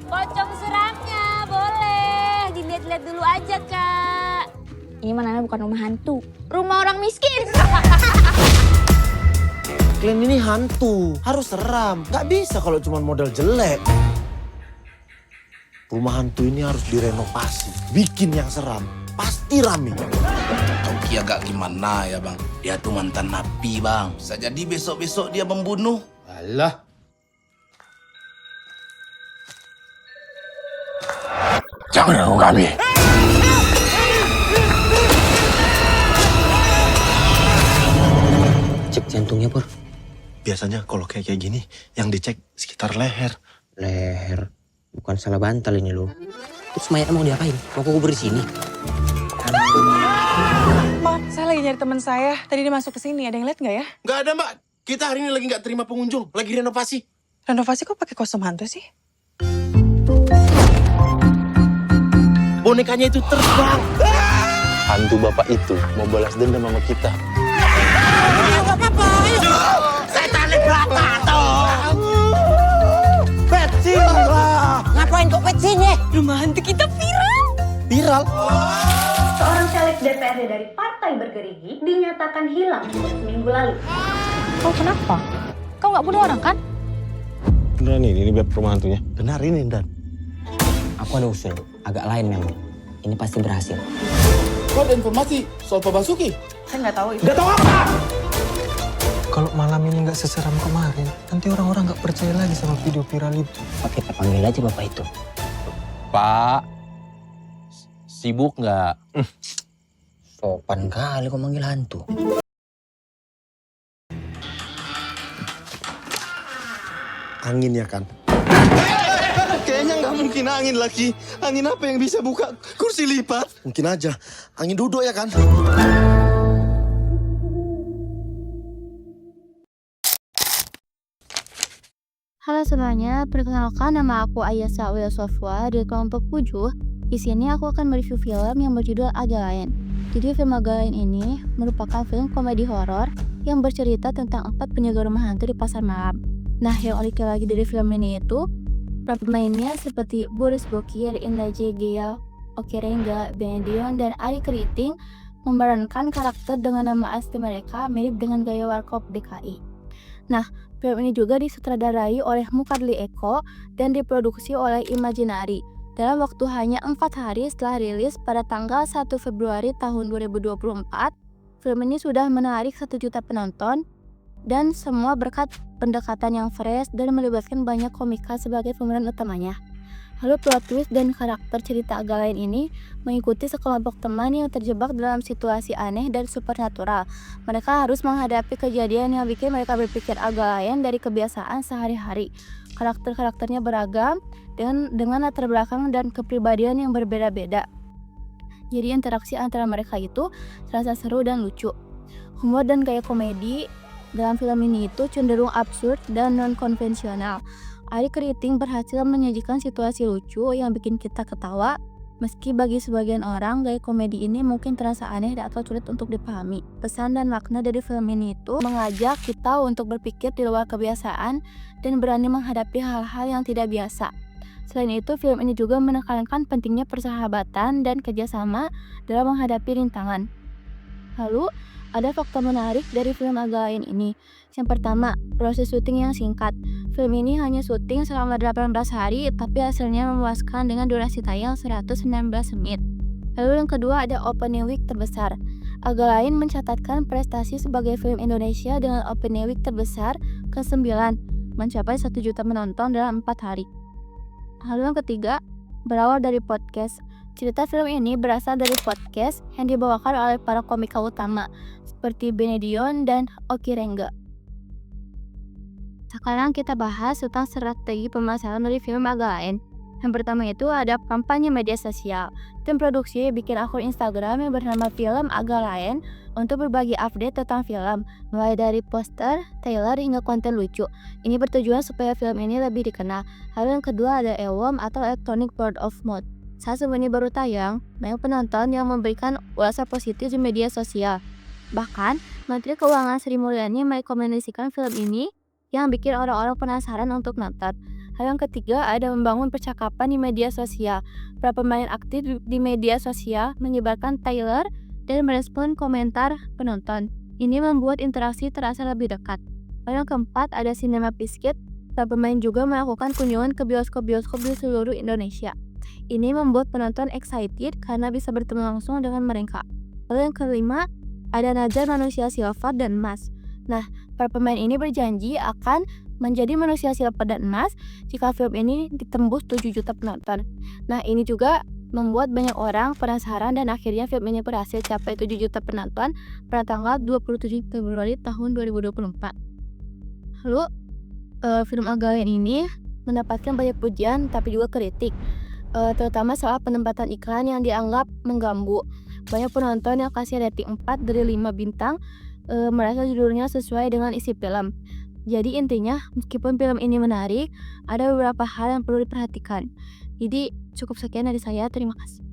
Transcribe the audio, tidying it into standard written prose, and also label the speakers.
Speaker 1: Pocong seramnya, boleh. Dilihat-lihat dulu aja, Kak. Ini mana bukan rumah hantu, rumah orang miskin.
Speaker 2: Kalian ini hantu, harus seram. Gak bisa kalau cuma modal jelek. Rumah hantu ini harus direnovasi, bikin yang seram. Pasti rame.
Speaker 3: Oki agak gimana ya bang? Dia tuh mantan napi bang. Bisa jadi besok-besok dia membunuh.
Speaker 4: Alah.
Speaker 3: Jangan ganggu kami.
Speaker 5: Cek jantungnya, Pur.
Speaker 2: Biasanya kalau kayak gini, yang dicek sekitar leher.
Speaker 5: Leher. Bukan salah bantal ini loh. Terus mayatnya mau diapain? Mau kubur di sini?
Speaker 6: Ma, saya lagi nyari teman saya. Tadi dia masuk ke sini. Ada yang lihat nggak ya?
Speaker 2: Gak ada mbak, kita hari ini lagi gak terima pengunjung, lagi renovasi.
Speaker 6: Renovasi kok pakai kostum hantu sih?
Speaker 2: Bonekanya itu terbang.
Speaker 7: Hantu bapak itu mau balas dendam sama kita.
Speaker 2: Petsin lah.
Speaker 5: Ngapain kok pecinya?
Speaker 6: Rumah hantu kita viral.
Speaker 2: Viral.
Speaker 8: Seorang caleg DPRD dari Partai Bergerigi dinyatakan hilang seminggu lalu.
Speaker 1: Kau kenapa? Kau nggak bunuh orang kan?
Speaker 7: Beneran ini beb rumah hantunya.
Speaker 2: Benar ini, Dan.
Speaker 5: Aku ada usul. Agak lain memang. Ini pasti berhasil.
Speaker 4: Kau ada informasi soal Pak Basuki?
Speaker 6: Saya nggak tahu itu.
Speaker 9: Kalau malam ini nggak seseram kemarin, nanti orang-orang nggak percaya lagi sama video viral itu.
Speaker 5: Oke, kita panggil aja bapak itu.
Speaker 7: Pak, sibuk nggak?
Speaker 5: Sopan kali kok manggil hantu.
Speaker 2: Angin ya kan?
Speaker 7: Kayaknya nggak mungkin angin lagi. Angin apa yang bisa buka kursi lipat?
Speaker 2: Mungkin aja. Angin duduk ya kan?
Speaker 1: Halo semuanya, perkenalkan nama aku Ayasa Uya Sofwa dari kelompok 7. Di sini aku akan mereview film yang berjudul Agak Lain. Jadi film Agak Lain ini merupakan film komedi horor yang bercerita tentang 4 penjaga rumah hantu di pasar malam. Nah, yang unik lagi dari film ini itu pemainnya seperti Boris Bokir, Indah Jegel, Oki Rengga, Benedion, dan Ari Keriting memerankan karakter dengan nama asli mereka mirip dengan gaya Warkop DKI. Nah, film ini juga disutradarai oleh Mukadli Eko dan diproduksi oleh Imaginary dalam waktu hanya 4 hari setelah rilis pada tanggal 1 Februari tahun 2024. Film ini sudah menarik 1 juta penonton dan semua berkat pendekatan yang fresh dan melibatkan banyak komika sebagai pemeran utamanya. Lalu plot twist dan karakter cerita Agak Lain ini mengikuti sekelompok teman yang terjebak dalam situasi aneh dan supernatural. Mereka harus menghadapi kejadian yang bikin mereka berpikir agak lain dari kebiasaan sehari-hari. Karakter-karakternya beragam dengan latar belakang dan kepribadian yang berbeda-beda. Jadi interaksi antara mereka itu terasa seru dan lucu. Humor dan gaya komedi dalam film ini itu cenderung absurd dan non-konvensional. Ari Keriting berhasil menyajikan situasi lucu yang bikin kita ketawa, meski bagi sebagian orang gaya komedi ini mungkin terasa aneh atau sulit untuk dipahami. Pesan dan makna dari film ini itu mengajak kita untuk berpikir di luar kebiasaan dan berani menghadapi hal-hal yang tidak biasa. Selain itu, film ini juga menekankan pentingnya persahabatan dan kerjasama dalam menghadapi rintangan. Lalu, ada fakta menarik dari film Agak Lain ini. Yang pertama, proses syuting yang singkat. Film ini hanya syuting selama 18 hari, tapi hasilnya memuaskan dengan durasi tayang 119 menit. Lalu yang kedua ada opening week terbesar. Agak Lain mencatatkan prestasi sebagai film Indonesia dengan opening week terbesar ke-9, mencapai 1 juta penonton dalam 4 hari. Lalu yang ketiga, berawal dari podcast. Cerita film ini berasal dari podcast yang dibawakan oleh para komika utama seperti Benedion dan Oki Rengga. Sekarang kita bahas tentang strategi pemasaran dari film Agak Lain. Yang pertama itu ada kampanye media sosial. Tim produksi bikin akun Instagram yang bernama Film Agak Lain untuk berbagi update tentang film, mulai dari poster, trailer hingga konten lucu. Ini bertujuan supaya film ini lebih dikenal. Lalu yang kedua ada EWOM atau Electronic Word of Mouth. Saat film ini baru tayang, banyak penonton yang memberikan ulasan positif di media sosial. Bahkan, Menteri Keuangan Sri Mulyani merekomendasikan film ini yang bikin orang-orang penasaran untuk nonton. Hal yang ketiga ada membangun percakapan di media sosial. Para pemain aktif di media sosial menyebarkan trailer dan merespon komentar penonton. Ini membuat interaksi terasa lebih dekat. Hal yang keempat ada Cinema Biscuit. Para pemain juga melakukan kunjungan ke bioskop-bioskop di seluruh Indonesia. Ini membuat penonton excited karena bisa bertemu langsung dengan mereka. Lalu yang kelima ada Nazar Manusia Silver dan Emas. Nah, para pemain ini berjanji akan menjadi manusia silver dan emas jika film ini ditembus 7 juta penonton. Nah, ini juga membuat banyak orang penasaran dan akhirnya film ini berhasil capai 7 juta penonton pada tanggal 27 Februari tahun 2024. Lalu, film Agalen ini mendapatkan banyak pujian tapi juga kritik, terutama soal penempatan iklan yang dianggap mengganggu. Banyak penonton yang kasih rating 4 dari 5 bintang merasa judulnya sesuai dengan isi film. Jadi intinya, meskipun film ini menarik, ada beberapa hal yang perlu diperhatikan. Jadi cukup sekian dari saya, terima kasih.